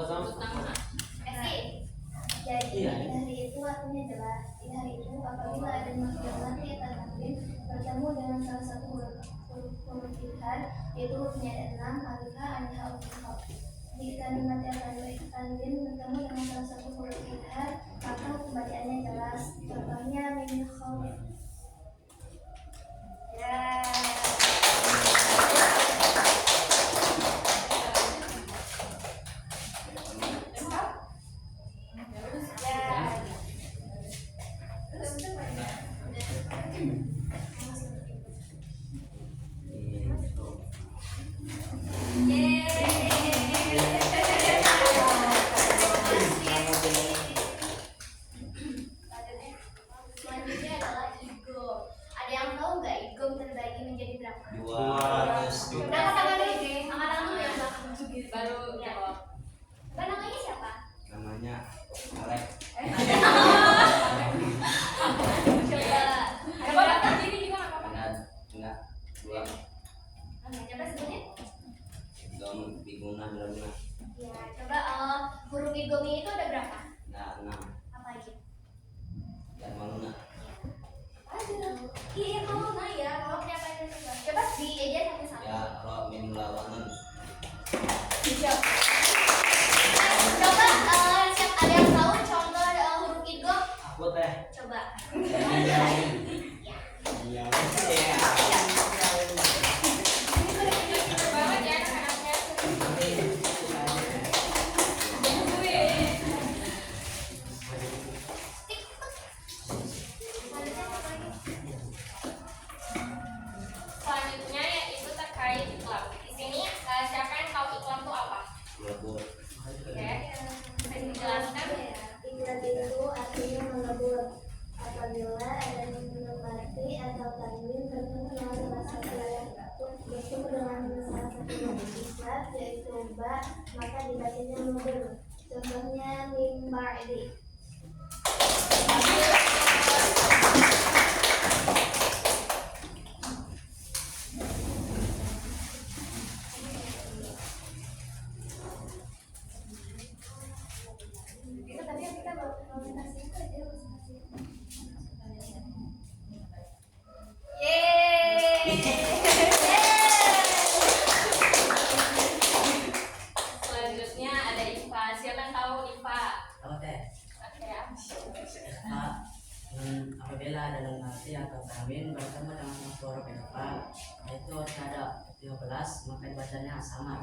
nama. Jadi hari itu artinya jelas. Di hari itu apabila ada maksud nanti akan takwin bertemu dengan salah satu huruf idhar, yaitu hurufnya ada 6 alifah anha ulfa. Jika nanti akan takwin bertemu dengan salah satu huruf idhar, maka pembacaannya jelas. Contohnya min khawf. Ya. Huruf idghamnya itu ada berapa? Ada 6. Apa aja? Dan maluna. Iya, maluna ya. Kalau apa aja coba? Coba di aja satu-satu. Ya, roh min lawanan. Coba siapa ada yang tahu contoh huruf idgham? Aku teh. Coba. Iya. Selanjutnya yaitu terkait iklam. Di sini siapa yang tahu iklam itu apa? Lebur. Oke, bisa dijelaskan? Iklam itu artinya melebur. Apabila ada menepati atau tanwin bertemu dengan salah satu sifat yaitu ba, maka dibacanya melebur. Contohnya min ba'di. Selanjutnya ada IPA. Siapa yang tahu IPA? Apa teh? Oke ya. Apabila ada dalam arti atau tanwin bertemu dengan huruf idgham, yaitu ada 13, maka dibacanya samar.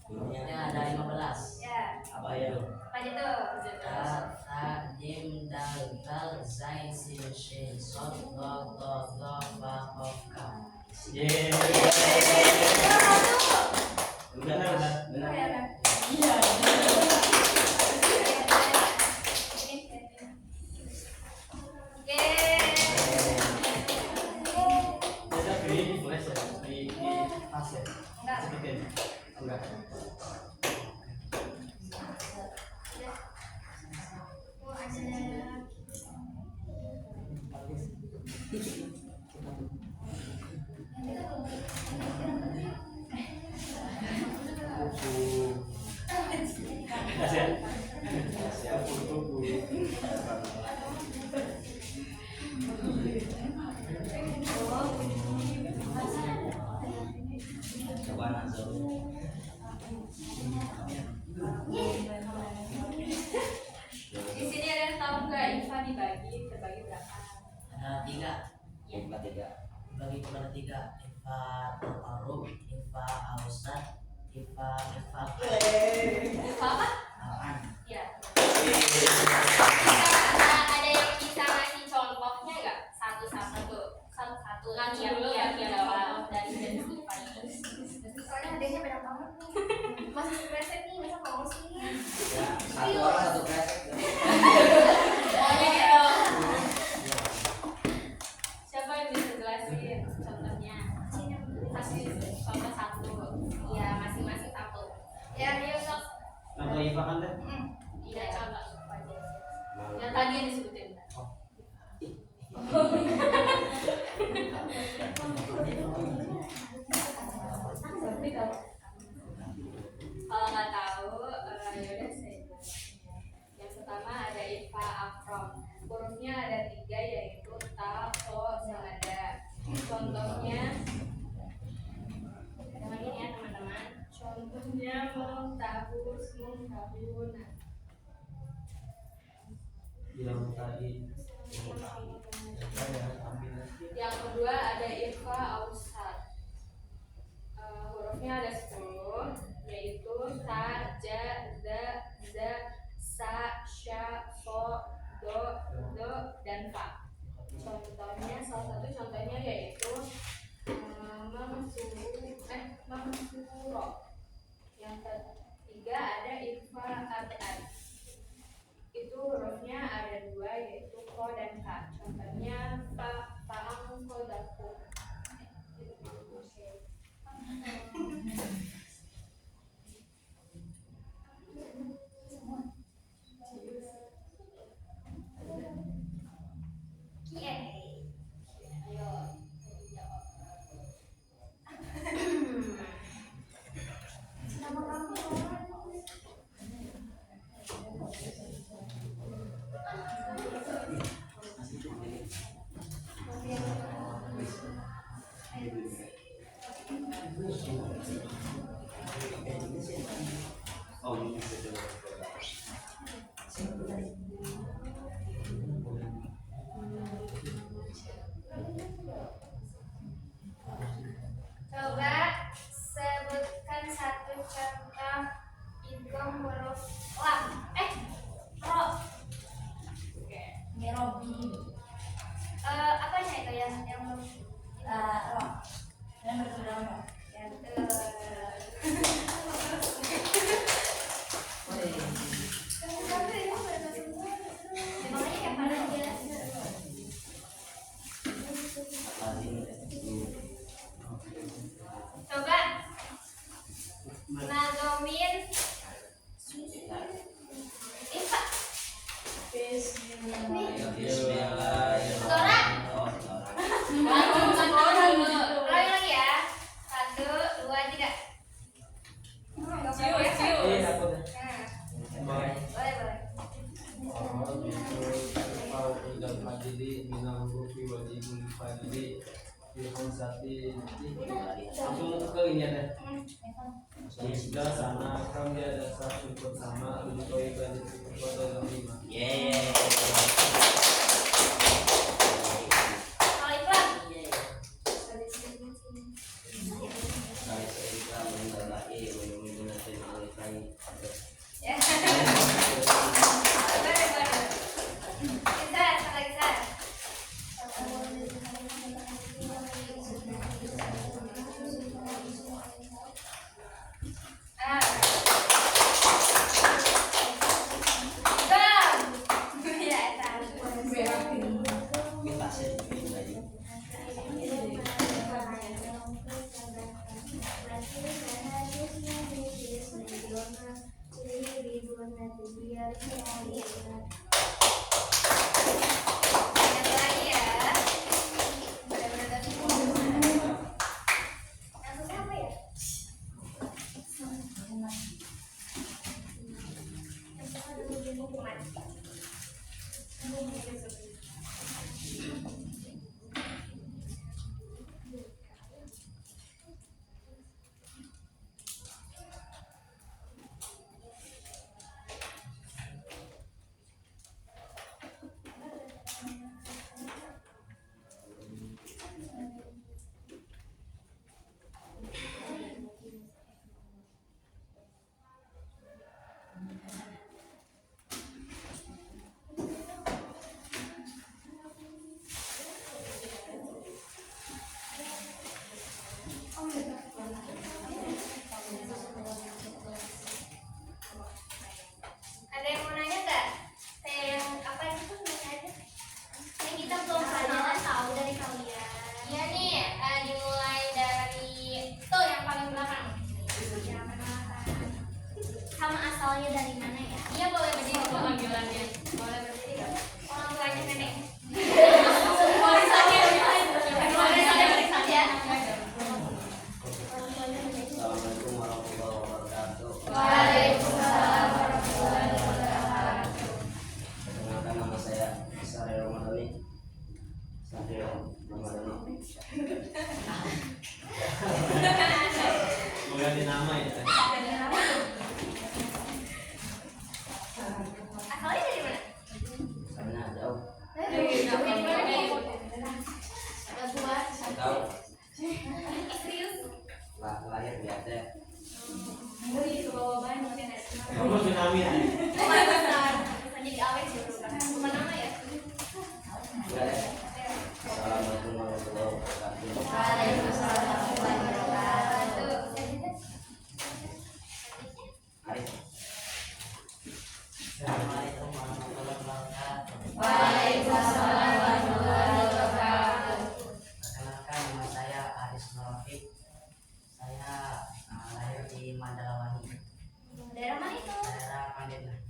Hurufnya Ya, ada 15. Ya. apa ya? Apa aja tuh? Ta, jim, dal, dal, zai, sin, shin, sod, do, do, do, ba, qaf, kaf. Benar. Coba langsung. Di sini ada yang tahu nggak IPA terbagi berapa? Ada 3. Jumlah 3. Bagi kepada 3, ifa al-arub, ifa al-ustad, ifa IPA apa? al-an. Ya. Ada yang bisa ngasih contohnya nggak? Satu-satu. Ngasih yang jawab dari jenis IPA ini. Soalnya hadiahnya banyak banget nih. Masih preset nih, masa mau sih? Ya, satu orang satu kresek. Pokoknya gitu. Siapa yang bisa jelasin contohnya? Kasih contoh satu. Ya, masing-masing satu. Ya, ayo sok. Contoh IPA kan teh? Iya, contoh IPA aja. Yang tadi yang disebutin. tiga yaitu ta, so, sada. Contohnya dengan ini ya teman-teman. Contohnya muntahus, muntahuna. Yang tadi Yang kedua ada irfa ausat. Hurufnya ada 10, yaitu ta, ja, za, za, sa, sya, so, do, dan fa. Contohnya, salah satu contohnya yaitu mamsuro. Yang ketiga ada irfa abad. Itu hurufnya ada 2, yaitu ko dan ka. Contohnya faang kodaku. oh ini betul. Coba sebutkan satu contoh idgham huruf lam. Ro. Oke. Apanya itu yang ro? Dan berkurang. Emangnya yang mana aja? Coba nazomin Ifa. Ulangi lagi ya. 1, 2, 3. Boleh, boleh. Langsung ke ini ada. Sudah sana kami ada satu pertama untuk ibadah kepada lima. Kalau iklan. Ya. Kita, kata kita. Go. Ya, tahu. Sampai nomor ini. Mau ganti nama ya? Asalnya dari mana? Sana jauh. Tahu. Serius? Lahir di Aceh. Wih, kebawa banget ya. Kamu tsunami ya? Besar. Bisa jadi awet sih berubah. Bukan nama ya? Enggak ya. Assalamualaikum warahmatullahi wabarakatuh. Waalaikumsalam warahmatullahi wabarakatuh. Arif. Assalamualaikum warahmatullahi wabarakatuh. Waalaikumsalam warahmatullahi wabarakatuh. Perkenalkan, nama saya Aris Nurafik. Saya lahir di Mandalawangi, Daerah mana itu? daerah Pandeglang.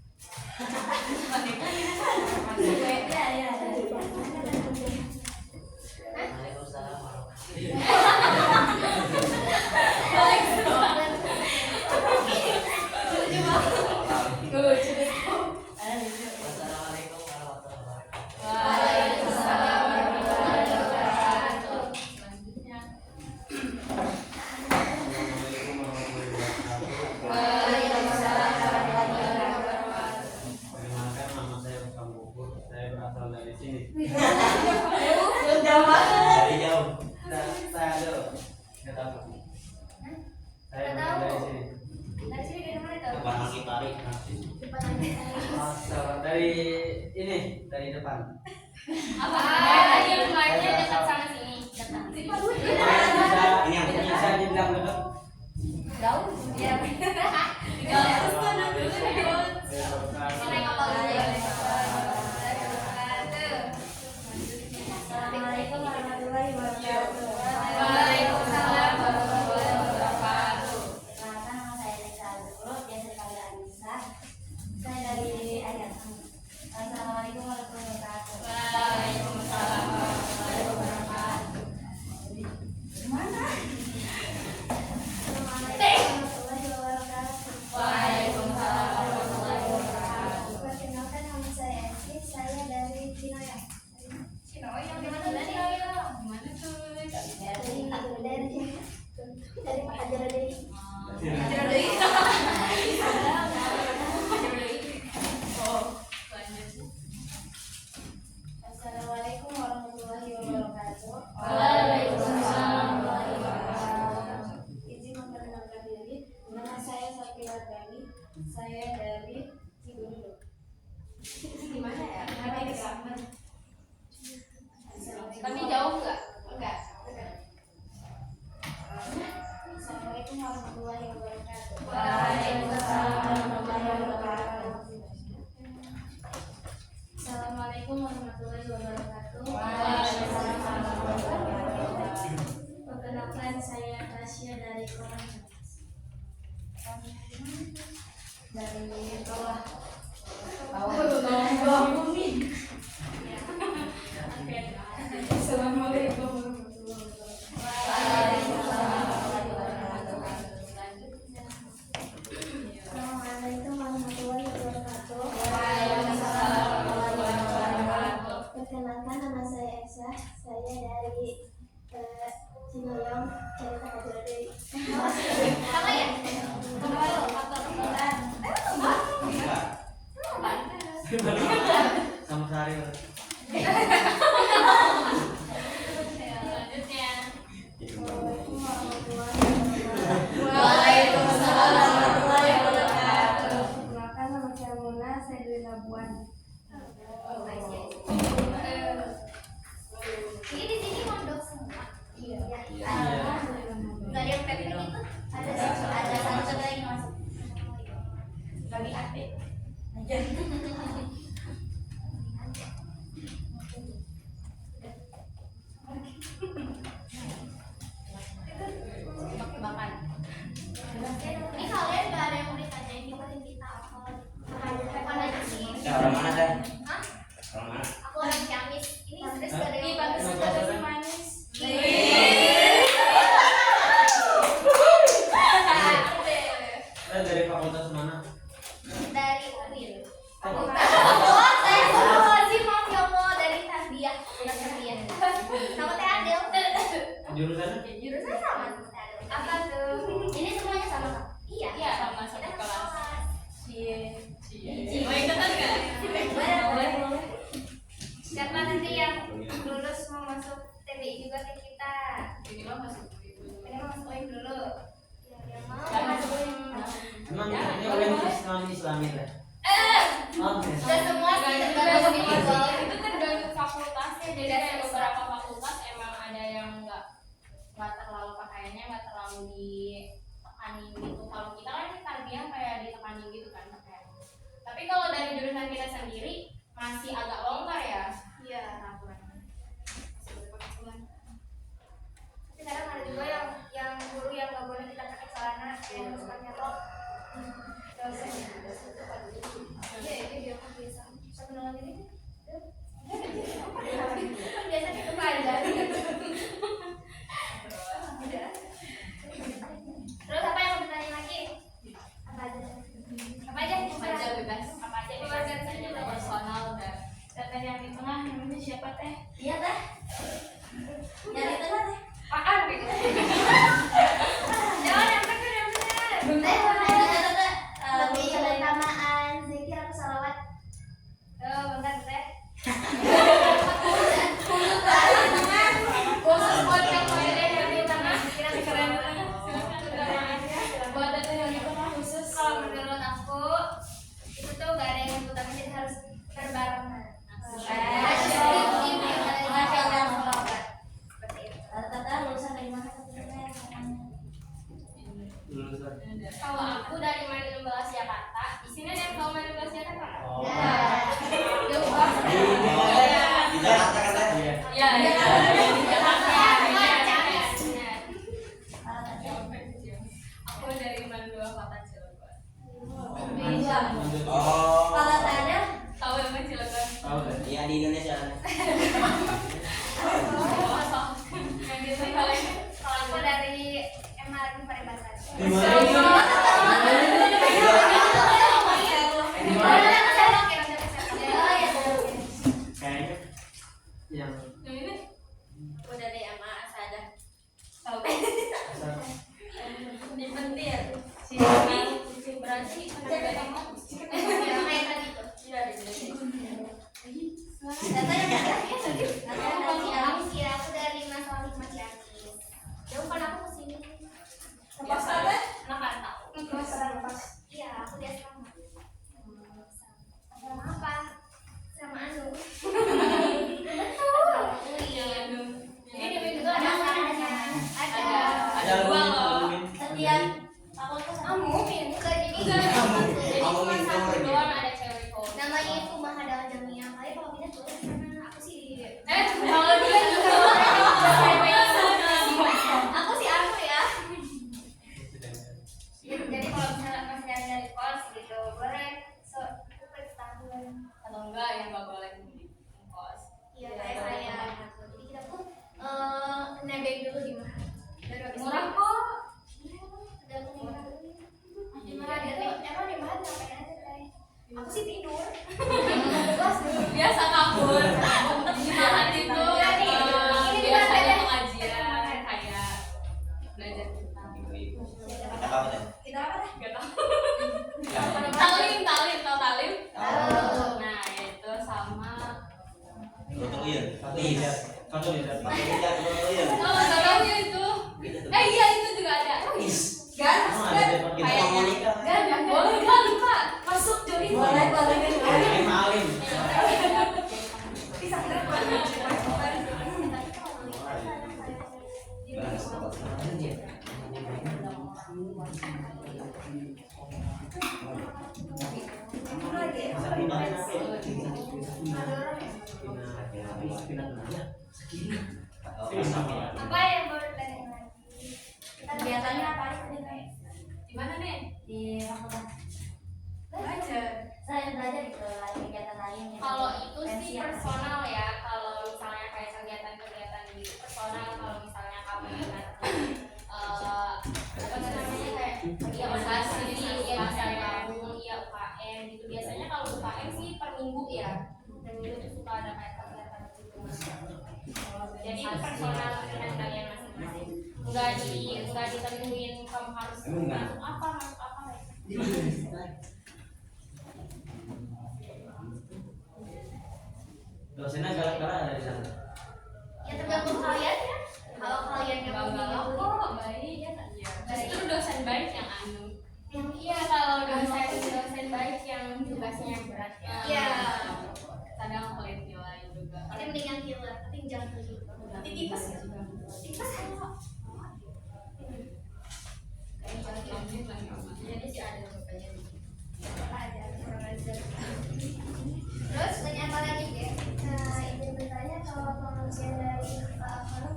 Ya, ya. Waalaikumsalam warahmatullahi wabarakatuh. Wassalamualaikum warahmatullahi wabarakatuh. Waalaikumsalam warahmatullahi wabarakatuh. Selanjutnya. Assalamualaikum warahmatullahi wabarakatuh. Waalaikumsalam warahmatullahi wabarakatuh. Perkenalkan, nama saya Bukang Bubur. Saya berasal dari sini. Dari jauh. Saya jauh. Nggak tahu. Saya berasal dari sini. Dari sini dari mana itu? Depan Nasi Tarik. Depan lagi. Dari ini, dari depan. Apa? Lagi rumahnya dekat sana sini. Dekat. Ini yang bisa dibilang dekat. Jauh? Iya. Jauh. Naik kapal dulu ya. Assalamualaikum warahmatullahi wabarakatuh. Waalaikumsalam warahmatullahi wabarakatuh. Perkenalkan, nama saya Lisa Azrul, biasa dipanggil Anissa. Saya dari Ayat. Assalamualaikum warahmatullahi wabarakatuh. Waalaikumsalam warahmatullahi wabarakatuh. Assalamualaikum warahmatullahi wabarakatuh. Waalaikumsalam warahmatullahi wabarakatuh. Perkenalkan, nama saya Esti, saya dari Cinoyang. Cinoyang di mana Cinoyang? Gimana tuh? Dari Pak Hajar Dewi. Assalamualaikum warahmatullahi wabarakatuh. Waalaikumsalam warahmatullahi wabarakatuh. Izin memperkenalkan diri, nama saya Safi Wardani. Saya dari Cibundu. Di mana ya? Mana di sana? Assalamualaikum. Tapi jauh nggak? Enggak. Assalamualaikum warahmatullahi wabarakatuh. Waalaikumsalam warahmatullahi wabarakatuh. Assalamualaikum warahmatullahi wabarakatuh. Waalaikumsalam warahmatullahi wabarakatuh. Perkenalkan, saya Tasya dari Koran. Dari bawah. Assalamualaikum warahmatullahi wabarakatuh. Waalaikumsalam warahmatullahi wabarakatuh. Selanjutnya. Assalamualaikum warahmatullahi wabarakatuh. Waalaikumsalam warahmatullahi wabarakatuh. Perkenalkan, nama saya Esa. Saya dari Cinoyong, cerita Hajar Dewi. Sama ya? Baru atau lebaran? Lebaran. Sama lulus mau masuk TBI juga kayak kita. Ini mah masuk Ini mau masuk UIN dulu. Ya mau. Jangan Masuk UIN. Emang ini orang Islam ya? Oke. Dan semua sih tergantung tergantung itu tergantung fakultasnya. Jadi kayak beberapa fakultas emang ada yang nggak terlalu pakaiannya nggak terlalu ditekanin gitu. Kalau kita kan tarbiyah kayak ditekanin gitu kan pakaiannya. Tapi kalau dari jurusan kita sendiri masih agak longgar ya. Iya. Peraturannya. Tapi kadang ada juga yang guru yang nggak boleh kita pakai celana, yang harus pakai rok. Dosen. Iya, itu dia kan biasa. Satu lagi ini. Biasa itu pelajar. Terus apa yang mau ditanya lagi? Apa aja? Apa aja? Apa aja bebas. Apa aja keluarga saya juga personal udah. Teteh yang di tengah namanya siapa teh? Iya teh. Dari tengah teh. Apaan gitu? Jangan yang bener yang bener. Teh mana? Lebih keutamaan zikir atau salawat? Oh, bentar teh. Khusus buat yang lainnya yang di tengah. Kira-kira keren banget. Buat teteh yang di tengah khusus. Kalau menurut aku itu tuh gak ada yang utama, jadi harus berbarengan. Kalau aku dari Madiun Belas Jakarta, di sini ada yang tahu Madiun Belas Jakarta nggak? Oh. Jauh banget. Di Jakarta kan ya? Iya, di Jakarta. Aku dari Mandua Kota Cilegon. Oh. Tahu yang mana Cilegon? Tahu kan? Iya di Indonesia. Yang di sini kalau Kalau aku dari Emma lagi Paribatan. Di mana? Kayaknya yang yang ini Aku dari Emma Asada. tahu asal di Pentir. Si berarti ada yang Yang kayak tadi tuh. iya di sini. Data yang aku kira aku dari masalah hikmah Ciamis. Jauh kan aku kesini. Biasa. Anak kan tahu. Iya, aku di asrama. Sama apa? Sama Anu. Iya, aduh. Ini di minggu itu ada acaranya. Ada. Ada dua loh. Setiap fakultas kamu bukan jadi Jadi Kamu cuma minta satu lagi. doang ada cewek cowok. namanya itu Mahadal Jamiah. Kali kalau kita tuh sana aku sih Kalau dia juga aku sih aku ya. Jadi kalau misalnya masih dari kos gitu boleh so tahun atau enggak yang nggak boleh di kos. iya kayak saya gitu. Jadi kita tuh nebeng dulu di mana baru habis Murah itu- kok. Ada aku murah di mana emang di mana ngapain aja teh aku sih tidur Biasa kabur. Di Mahat itu Ini di biasanya mana? pengajian kayak belajar kita. Kita apa teh? kita apa teh Gak tahu. Ya. Talim, tahu talim. Oh. Nah itu sama. Betul iya. satu lihat satu lihat Pakai lihat betul iya. Oh nggak tahu ya itu. Iya itu juga ada. Gan, Emang ada dapat Kita gitu mau nikah. gan, boleh kan Pak? Masuk juri. Kayak maling masa pindah apa yang baru tadi lagi Kegiatannya apa aja tadi Teh? Di mana nih? di fakultas Belajar. saya belajar di kegiatan lain yang Kalau itu sih pensiun. personal ya. Kalau misalnya kayak kegiatan-kegiatan di personal, kalau misalnya kamu apa namanya kayak ya organisasi, ya misalnya kamu ya UKM gitu. Biasanya kalau UKM sih per minggu ya. Per minggu tuh suka ada kayak kegiatan gitu. Jadi itu personal dengan kalian masing-masing. Enggak ditentuin kamu harus masuk apa kayak gitu. dosennya galak-galak ada di sana Ya tergantung kalian ya. Kalau kalian yang Enggak mau kok, baik ya kan ya. Justru dosen baik yang anu. yang Iya, kalau dosen baik yang tugasnya berat ya. Iya. Kadang pelit nilai juga. Tapi mending yang killer, tapi jangan begitu. Nanti tipes ya. Tipes kalau Jadi sih ada bapaknya. ada kurang ajar. Terus tanya apa lagi ya? Nah, ini bertanya kalau pengujian dari Pak Akmal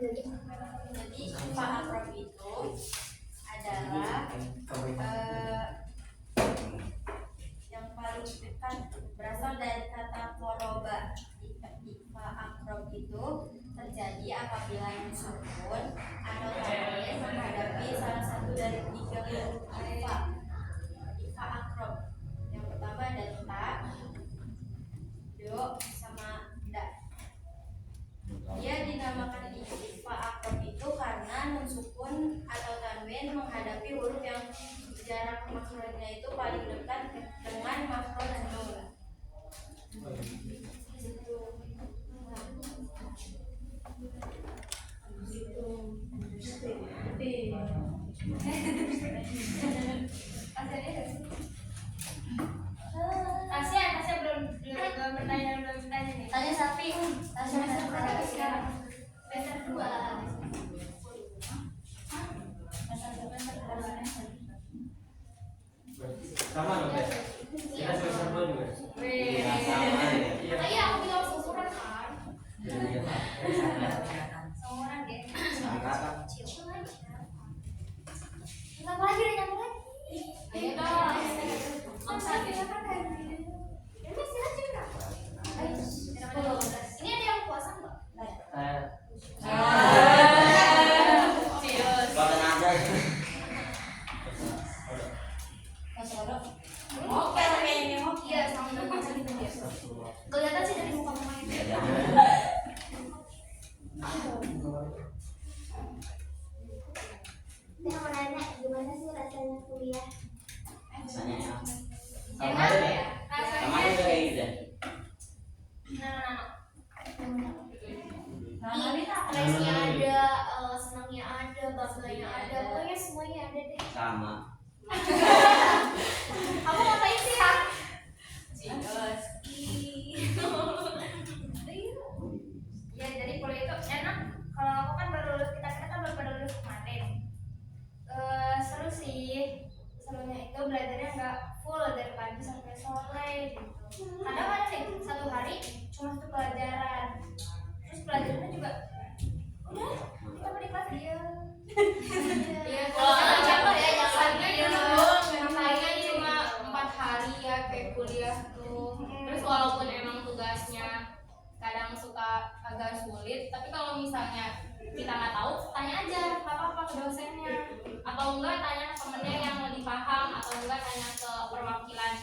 Jadi Pak Akrob itu adalah yang paling dekat, berasal dari kata koroba. Ifa akrob itu terjadi apabila yang sukun atau tanwin menghadapi salah satu dari tiga huruf ifa. Ifa akrob. Yang pertama ada ta, do, sama da. Dia dinamakan ifa akrob itu karena nun sukun atau tanwin menghadapi huruf yang jarak makhrajnya itu paling dekat dengan makhraj nun. Tasya belum bertanya nih. Tanya Sapi, Tasya berapa sekarang? Semester 2. Sama dong ya? Kita semester 2 juga? Iya, sama ya. Iya. Tadi aku bilang seumuran kan? Iya. Seumuran deh. Angkatan. Chill aja. Apa lagi nih, apa lagi? Ayo dong. Maksa gitu kan kayak gini. Ini masih aja berapa? Ini ada yang puasa nggak? Bahkan ada. Iya, sama dengan puasa gitu dia. Kelihatan sih dari muka-mukanya. Iya, Saya mau nanya, gimana sih rasanya kuliah? Rasanya ya. Sama Enak aja ya? ya. Sama aja kayak gitu ya. Stresnya ada, senangnya ada, bangganya ada, pokoknya semuanya ada deh. Sama. Kamu ngapain sih? Cios. Ya jadi kuliah itu enak. Kalau aku kan baru lulus, kita kan baru pada lulus kemarin. Seru sih. Serunya itu belajarnya nggak full dari pagi sampai sore gitu. Kadang ada nih satu hari cuma satu pelajaran. Terus pelajarannya juga udah kita mau di kelas dia. Iya, Kalau kalau capek ya jangan Soalnya dia. ngapainnya cuma 4 hari ya kayak kuliah tuh. Terus walaupun emang tugasnya kadang suka agak sulit, tapi kalau misalnya kita nggak tahu, tanya aja, nggak apa-apa ke dosennya. Atau enggak tanya ke temennya yang lebih paham, atau enggak tanya ke perwakilan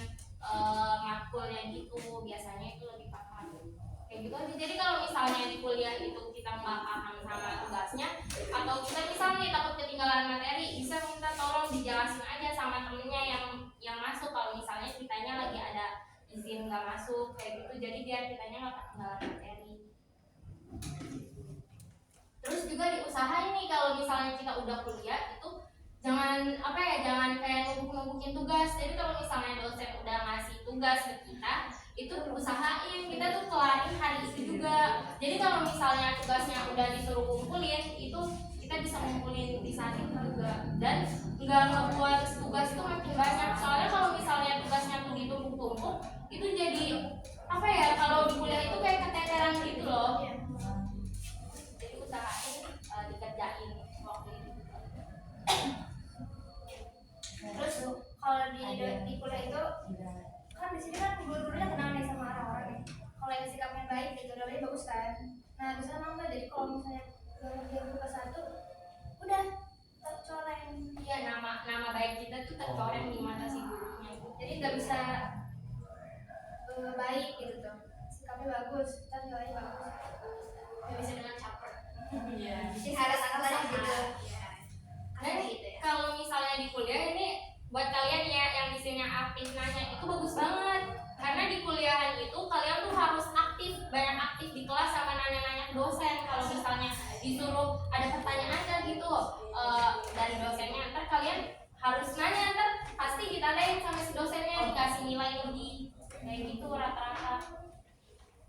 matkulnya gitu, biasanya itu lebih paham. Kayak gitu aja. Jadi kalau misalnya di kuliah itu kita nggak paham sama tugasnya, atau kita misalnya takut ketinggalan materi, bisa minta tolong dijelasin aja sama temennya yang masuk. Kalau misalnya kitanya lagi ada izin nggak masuk kayak gitu, jadi biar kitanya nggak ketinggalan materi. Terus kalau misalnya kita udah kuliah itu jangan jangan kayak numpuk-numpukin tugas. Jadi kalau misalnya dosen udah ngasih tugas ke kita, itu usahain kita tuh kelarin hari itu juga. Jadi kalau misalnya tugasnya udah disuruh kumpulin, itu kita bisa ngumpulin di saat itu juga, dan nggak ngebuat tugas itu makin banyak. Soalnya kalau misalnya tugasnya tuh ditumpuk-tumpuk, itu jadi kalau di kuliah itu kayak keteteran gitu loh. Jadi usahain dikerjain waktu itu. Terus kalau di kuliah itu kan di sini kan guru-gurunya kenal nih sama orang-orang nih. Kalau yang sikapnya baik gitu, nilainya bagus kan. Nah bisa nambah, jadi kalau misalnya dia buka satu, udah tercoreng. Iya, nama baik kita tuh tercoreng di mata si gurunya. Jadi nggak bisa baik gitu tuh. Sikapnya bagus, tapi nilainya bagus. Nggak bisa dengan caper. Iya. Jadi harus aja gitu. Dan Gitu ya. kalau misalnya di kuliah ini buat kalian ya yang di sini aktif nanya, itu bagus banget. Karena di kuliahan itu kalian tuh harus banyak aktif di kelas sama nanya-nanya ke dosen. Kalau misalnya disuruh ada pertanyaan gitu dari dosennya, ntar kalian harus nanya, ntar pasti ditandain sama si dosennya, dikasih nilai lebih kayak gitu rata-rata.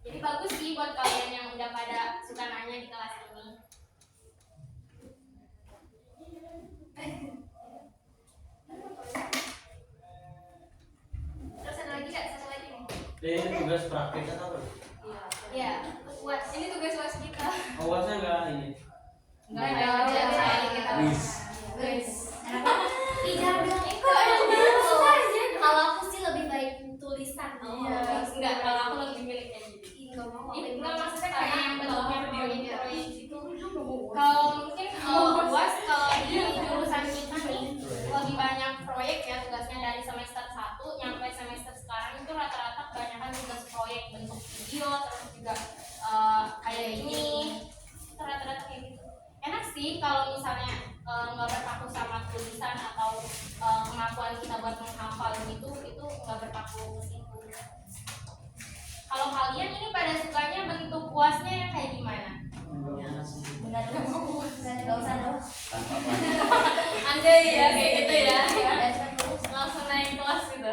Jadi bagus sih buat kalian yang udah pada suka nanya di kelas ini. Terus ada lagi nggak? Satu lagi nih. Ini tugas praktek atau apa? Iya, UAS. Ini tugas UAS kita. Awasnya enggak ini. Enggak ada kita. Wis. Ih, jangan bilang itu. Kalau aku sih lebih baik tulisan. Enggak, kalau aku lebih milih kayak gitu. Enggak mau. Enggak, maksudnya kayak yang bentuknya proyek gitu. Kalau mungkin UAS kalau di jurusan kita nih lebih banyak proyek ya, tugasnya dari semester 1 nyampe semester sekarang itu rata-rata kebanyakan tugas proyek bentuk video, terus juga kayak ini, itu rata-rata kayak gitu. Enak sih kalau misalnya nggak berpaku sama tulisan atau kemampuan kita buat menghafal gitu, itu nggak berpaku ke situ. Kalau kalian ini pada sukanya bentuk UASnya yang kayak gimana? Benar nggak usah dong. Tanpa banyak. Anda ya kayak gitu ya, langsung naik kelas gitu.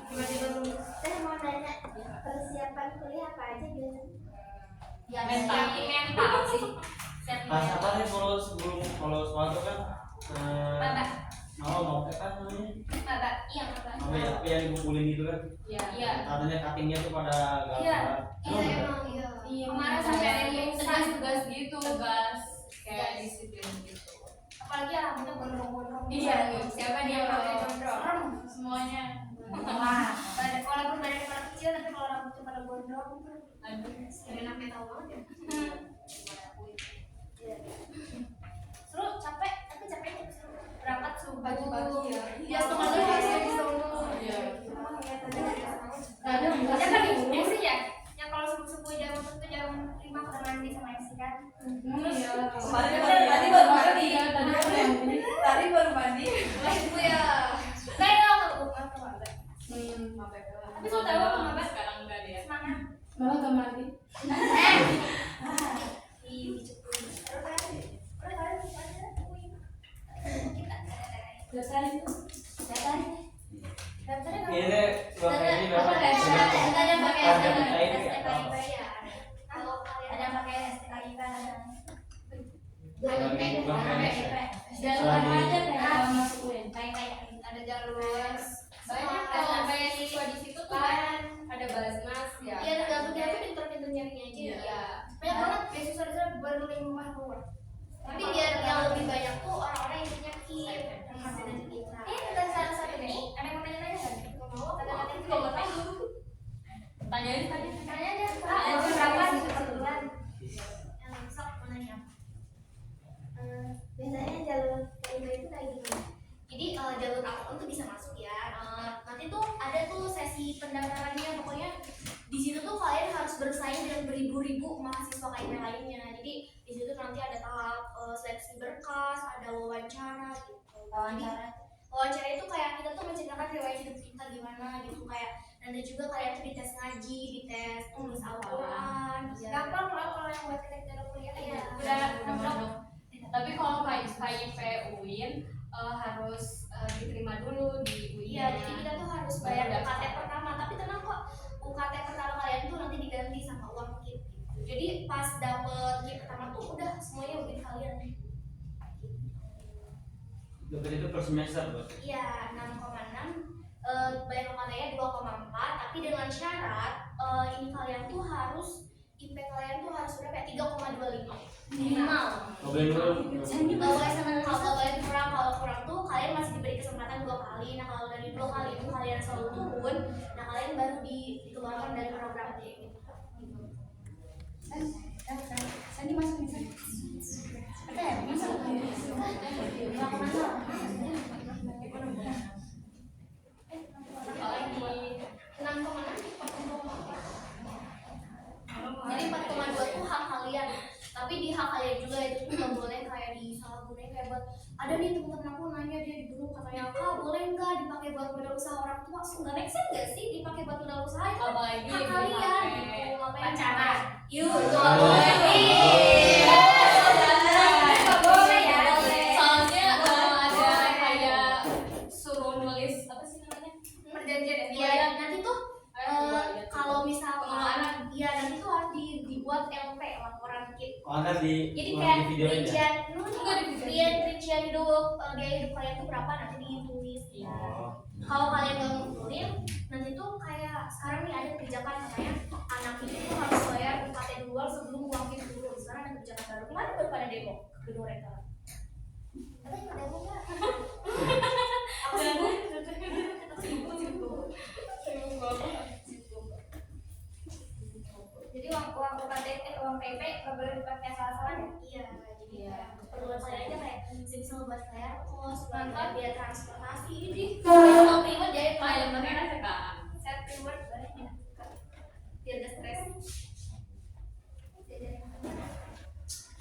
Tiba-tiba lulus. Saya mau nanya, persiapan kuliah apa aja biasanya? Ya mental sih. Pas apa nih kalau sekolah tuh kan mau kan namanya Iya, apa ya, yang dikumpulin gitu kan, Iya. katanya cuttingnya tuh pada Iya. gambar. Emang iya. Kemarin sampai ada yang tugas gitu, tugas kayak disiplin gitu. Apalagi rambutnya gondrong-gondrong. Iya, siapa dia yang pakai gondrong? Serem. Semuanya. Wah, walaupun badannya pada kecil, tapi kalau rambutnya pada gondrong, Aduh, kalian sampai tahu banget ya. Iya. Seru, capek, tapi capeknya seru. Berangkat subuh pagi-pagi ya. Iya, setengah tujuh pasti di sono. Iya. Ada kan nih, sih ya. Yang kalau subuh-subuh jam 5 udah mandi sama Esi kan. Tadi baru mandi. Tadi baru mandi. Ibu ya. Kayak lo ke rumah ke Mabek. Tapi kau tahu aku Mabek sekarang enggak dia. semangat. Malah gak mandi. Ih, dicukuin. Terus kan, udah kalian kita Dasar itu. daftarnya Ini deh bapak ini apa bapak ada sudah yang pakai harga kita ini nggak STKIP apa-apa. ya. Kalau ada yang pakai STKIP ada. Jalur apa aja kayak kalau masuk UN. Kayak Ada jalur banyak kalau kayak siswa di situ tuh kan ada basnas ya. Iya, tergantung dia tuh pinter-pinter nyarinya aja. Iya. Banyak banget beasiswa di sana baru 5 keluar. Tapi biar yang lebih banyak tuh orang-orang yang punya KIP, yang masih aja kita. Tentang salah satu ini, ada yang mau nanya-nanya nggak? Nggak mau, kata-kata itu nggak mau tahu. Tanyain tadi. Tanya aja, Kak, berapa gitu per bulan? Yang besok mau nanya. Biasanya jalur KIP itu kayak gimana? Jadi jalur apapun tuh bisa masuk ya. Nanti tuh ada tuh sesi pendaftarannya, pokoknya di situ tuh kalian harus bersaing dengan beribu-ribu mahasiswa KIP lainnya. Jadi di situ nanti ada tahap seleksi berkas, ada wawancara gitu. Wawancara itu kayak kita tuh menceritakan riwayat hidup kita gimana gitu, kayak dan ada juga kalian tuh dites ngaji, dites tulis Al-Quran. Gampang lah kalau yang buat kita kuliah ya. Udah. Tapi kalau harus diterima dulu di UI. Iya, jadi kita tuh harus bayar UKT pertama. Tapi tenang kok, UKT pertama kalian tuh nanti diganti sama uang KIP gitu. Jadi pas dapet KIP pertama tuh udah semuanya udah kalian. Dapat itu per semester, Bos. Iya, 6,6. Bayar UKT-nya 2,4. Tapi dengan syarat ini kalian tuh harus IP kalian tuh harus berapa ya? 3,25 minimal. Oh, boleh dulu. Kalau boleh kurang, kalau kurang tuh kalian masih diberi kesempatan 2 kali. Nah kalau dari 2 kali itu kalian selalu turun, nah kalian baru dikeluarkan dari program gitu. Sandi masuk nih Sandi. Masuk. Jadi 4,2 tuh hak kalian, tapi di hak kalian juga itu tuh nggak boleh kayak disalahgunain kayak buat ada nih teman-teman aku nanya dia di grup katanya kak boleh nggak dipakai buat modal usaha orang tua, nggak make sense nggak sih dipakai buat modal usaha itu Apalagi hak kalian gitu, ngapain pacaran. yuk Boleh. boleh ya Soalnya ada kayak suruh nulis apa sih namanya? Perjanjian ya. iya nanti tuh kalau misalkan Pengeluaran. iya nanti tuh harus dibuat LP laporan KIP. Oh, ntar di Jadi mau kayak di videoin ya? rincian, Enggak di video. rincian hidup biaya hidup kalian tuh berapa nanti ditulis. Oh. Kalau kalian nggak ngumpulin, nanti tuh kayak sekarang nih ada kebijakan katanya anak itu tuh harus bayar UKT duluan sebelum uang KIP turun. Sekarang ada kebijakan baru. Kemarin baru pada demo gedung rektor. Katanya mau demo nggak? Aku sibuk. Jadi uang UKT uang PP nggak boleh dipakai salah-salah ya? Iya, jadi ya perlu kalian aja kayak misal buat bayar kos, buat biaya transportasi ini. Kalau prima jadi Kayak mereka suka. set reward boleh ya? Biar gak stres.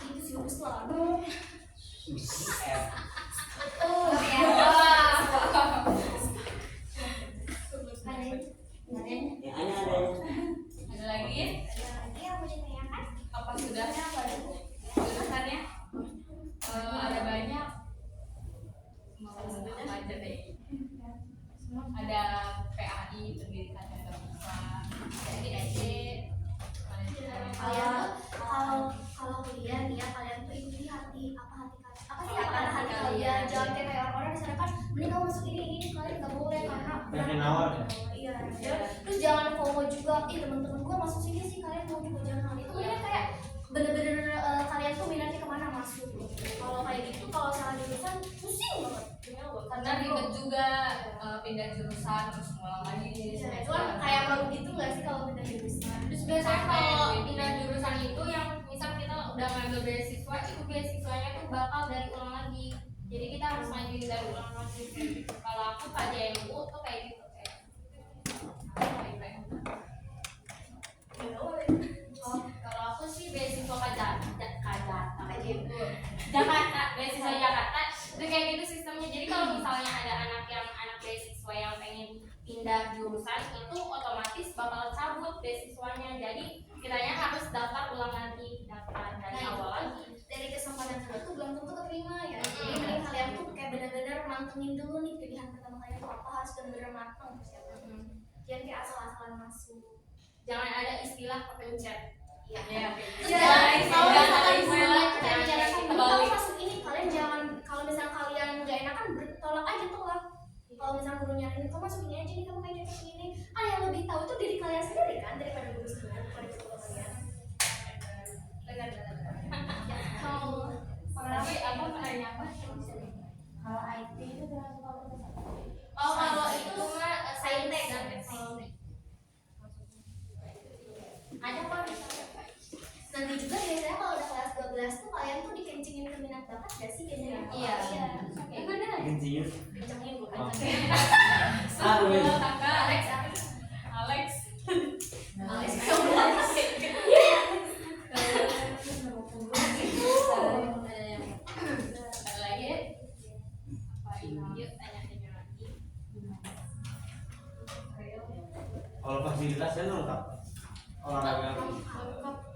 Itu sih urus lah. Betul ya. Ya, ada. Ada lagi? Ada lagi yang mau ditanyakan? Apa sudahnya apa dulu? Jurusannya ada banyak. Mau apa aja deh? Ada PAI pendidikan yang terbuka, PID, Kalian tuh kalau kuliah nih ya kalian tuh ikuti hati kalian, jangan kayak orang-orang di sana kan mending kamu masuk ini kalian nggak boleh karena Pengen nawar ya? iya terus jangan FOMO juga teman-teman gua masuk sini sih kalian mau juga jangan itu ya kayak bener-bener kalian tuh minatnya kemana masuk kalau kayak gitu kalau salah jurusan pusing banget karena ribet juga pindah jurusan terus ngulang lagi. itu kan kayak baru gitu nggak sih kalau pindah jurusan Terus biasanya kalau pindah jurusan itu yang misal kita udah ngambil beasiswa itu beasiswanya tuh bakal dari ulang lagi. Jadi kita harus majuin dari ulang lagi. Kalau aku KJMU tuh kayak gitu kayak. Kalau aku sih beasiswa Jakarta, beasiswa Jakarta itu kayak gitu sistemnya. Jadi kalau misalnya ada anak beasiswa yang pengen pindah jurusan itu otomatis bakal cabut beasiswanya. Jadi kiranya harus daftar ulang lagi, daftar dari awal lagi. dari kesempatan kedua tuh belum tentu keterima ya jadi mending kalian tuh kayak benar-benar mantengin dulu nih pilihan pertama kalian tuh apa harus benar-benar matang persiapannya jangan kayak asal-asalan masuk Jangan ada istilah kepencet. iya Ya, kalau misalkan istilah kamu masuk ini kalian jangan kalau misalnya kalian nggak enakan bertolak aja tolak kalau misalnya guru nyariin kamu masuk ini aja nih kamu kayak cocok ini yang lebih tahu itu diri kalian sendiri kan daripada guru sendiri daripada guru kalian benar ya kalau tapi apa nanya apa? Kalau IT itu dengan komputer. kalau itu mah saintek kan Ada kok. nanti juga biasanya kalau udah kelas 12 tuh kalian tuh dikencingin ke minat bakat gak sih biasanya? Iya. Bener Kencingin. kencingin bukan Oh. Satu, Win. kakak Alex Alex. Alex Ada lagi? Apa ini? Yuk tanya-tanya lagi. Kalau fasilitasnya lengkap. Olahraga.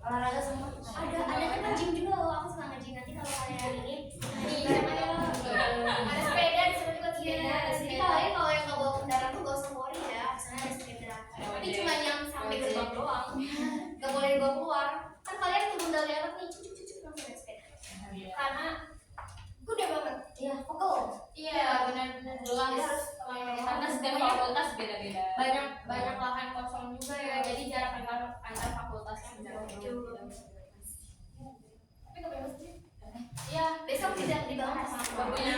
Olahraga semua. ada kan gym juga loh aku suka nge-gym nanti kalau kalian ini sama ya ada sepeda bahasa. Berpunya